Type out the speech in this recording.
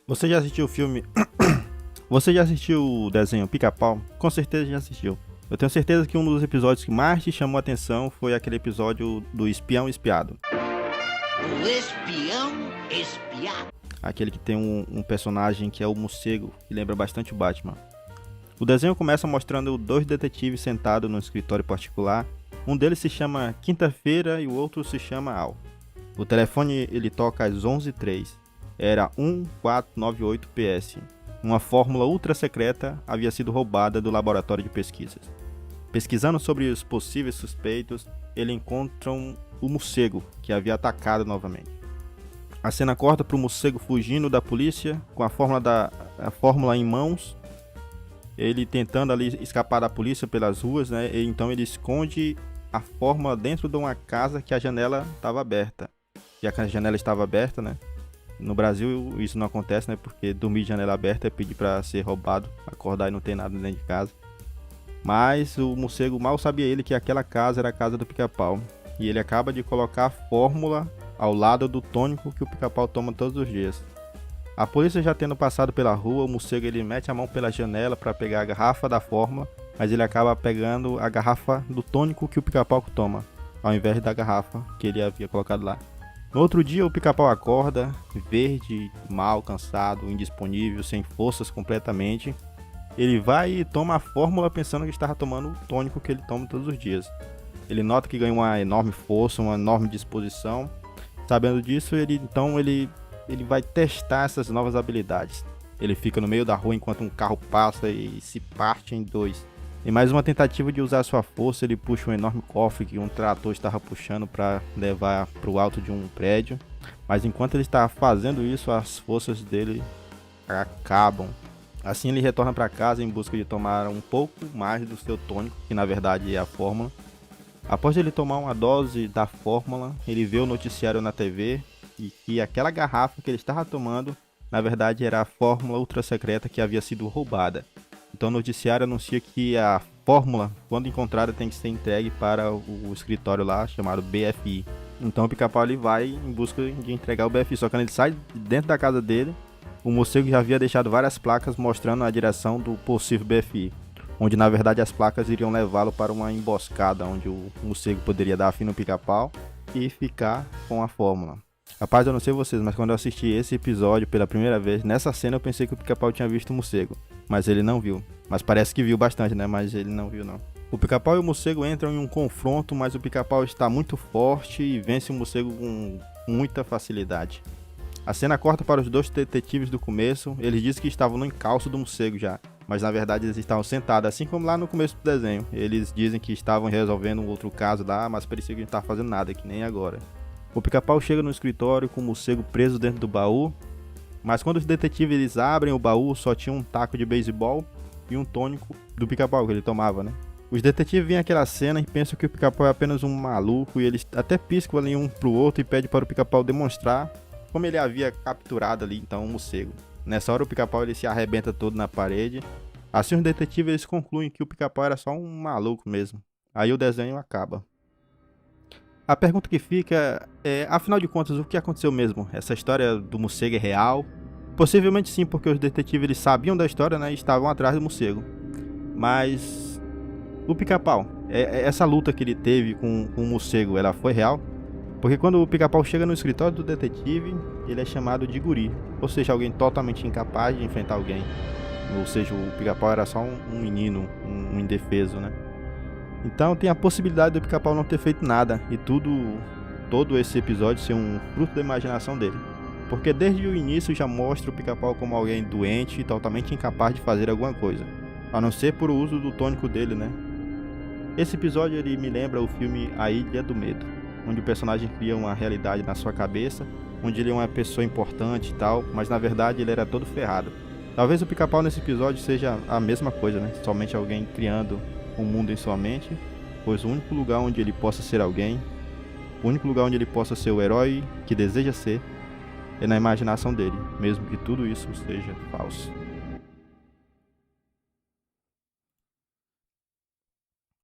Você já assistiu o filme? Você já assistiu o desenho Pica-Pau? Com certeza já assistiu. Eu tenho certeza que um dos episódios que mais te chamou a atenção foi aquele episódio do espião espiado. O espião espiado. Aquele que tem um personagem que é o morcego, que lembra bastante o Batman. O desenho começa mostrando dois detetives sentados num escritório particular. Um deles se chama Quinta-feira e o outro se chama Al. O telefone ele toca às 11h03. Era 1498 PS. Uma fórmula ultra secreta havia sido roubada do laboratório de pesquisas. Pesquisando sobre os possíveis suspeitos, eles encontram o morcego, que havia atacado novamente. A cena corta para o morcego fugindo da polícia, com a fórmula em mãos, ele tentando ali escapar da polícia pelas ruas, né? E então ele esconde a fórmula dentro de uma casa que a janela estava aberta. E a janela estava aberta, né? No Brasil isso não acontece, né? Porque dormir de janela aberta é pedir para ser roubado, acordar e não ter nada dentro de casa. Mas o morcego mal sabia ele que aquela casa era a casa do Pica-Pau. E ele acaba de colocar a fórmula ao lado do tônico que o Pica-Pau toma todos os dias. A polícia já tendo passado pela rua, o morcego ele mete a mão pela janela para pegar a garrafa da fórmula, mas ele acaba pegando a garrafa do tônico que o Pica-Pau toma, ao invés da garrafa que ele havia colocado lá. No outro dia, o Pica-Pau acorda, verde, mal, cansado, indisponível, sem forças completamente. Ele vai e toma a fórmula pensando que estava tomando o tônico que ele toma todos os dias. Ele nota que ganha uma enorme força, uma enorme disposição. Sabendo disso, ele vai testar essas novas habilidades. Ele fica no meio da rua enquanto um carro passa e se parte em dois. Em mais uma tentativa de usar sua força, ele puxa um enorme cofre que um trator estava puxando para levar para o alto de um prédio. Mas enquanto ele está fazendo isso, as forças dele acabam. Assim ele retorna para casa em busca de tomar um pouco mais do seu tônico, que na verdade é a fórmula. Após ele tomar uma dose da fórmula, ele vê o noticiário na TV e que aquela garrafa que ele estava tomando, na verdade era a fórmula ultra secreta que havia sido roubada. Então o noticiário anuncia que a fórmula, quando encontrada, tem que ser entregue para o escritório lá, chamado BFI. Então o Pica-Pau ele vai em busca de entregar o BFI, só que quando ele sai dentro da casa dele, o morcego já havia deixado várias placas mostrando a direção do possível BFI, onde na verdade as placas iriam levá-lo para uma emboscada, onde o morcego poderia dar fim no Pica-Pau e ficar com a fórmula. Rapaz, eu não sei vocês, mas quando eu assisti esse episódio pela primeira vez, nessa cena eu pensei que o Pica-Pau tinha visto o morcego, mas ele não viu. Mas parece que viu bastante, né? Mas ele não viu, não. O Pica-Pau e o morcego entram em um confronto, mas o Pica-Pau está muito forte e vence o morcego com muita facilidade. A cena corta para os dois detetives do começo. Eles dizem que estavam no encalço do morcego já, mas na verdade eles estavam sentados, assim como lá no começo do desenho. Eles dizem que estavam resolvendo um outro caso lá, mas parecia que não estavam fazendo nada, que nem agora. O Pica-Pau chega no escritório com o morcego preso dentro do baú, mas quando os detetives eles abrem o baú, só tinha um taco de beisebol e um tônico do Pica-Pau que ele tomava, né? Os detetives veem aquela cena e pensam que o Pica-Pau é apenas um maluco e eles até piscam ali um pro outro e pedem para o Pica-Pau demonstrar como ele havia capturado ali então o morcego. Nessa hora o Pica-Pau ele se arrebenta todo na parede. Assim os detetives eles concluem que o Pica-Pau era só um maluco mesmo. Aí o desenho acaba. A pergunta que fica é, afinal de contas, o que aconteceu mesmo? Essa história do morcego é real? Possivelmente sim, porque os detetives eles sabiam da história, né, e estavam atrás do morcego. Mas o Pica-Pau, essa luta que ele teve com o morcego, ela foi real? Porque quando o Pica-Pau chega no escritório do detetive, ele é chamado de guri, ou seja, alguém totalmente incapaz de enfrentar alguém. Ou seja, o Pica-Pau era só um menino, um indefeso, né? Então tem a possibilidade do Pica-Pau não ter feito nada e todo esse episódio ser um fruto da imaginação dele. Porque desde o início já mostra o Pica-Pau como alguém doente e totalmente incapaz de fazer alguma coisa, a não ser por uso do tônico dele, né? Esse episódio ele me lembra o filme A Ilha do Medo, onde o personagem cria uma realidade na sua cabeça, onde ele é uma pessoa importante e tal, mas na verdade ele era todo ferrado. Talvez o Pica-Pau nesse episódio seja a mesma coisa, né? Somente alguém criando um mundo em sua mente, pois o único lugar onde ele possa ser alguém, o único lugar onde ele possa ser o herói que deseja ser, é na imaginação dele, mesmo que tudo isso seja falso.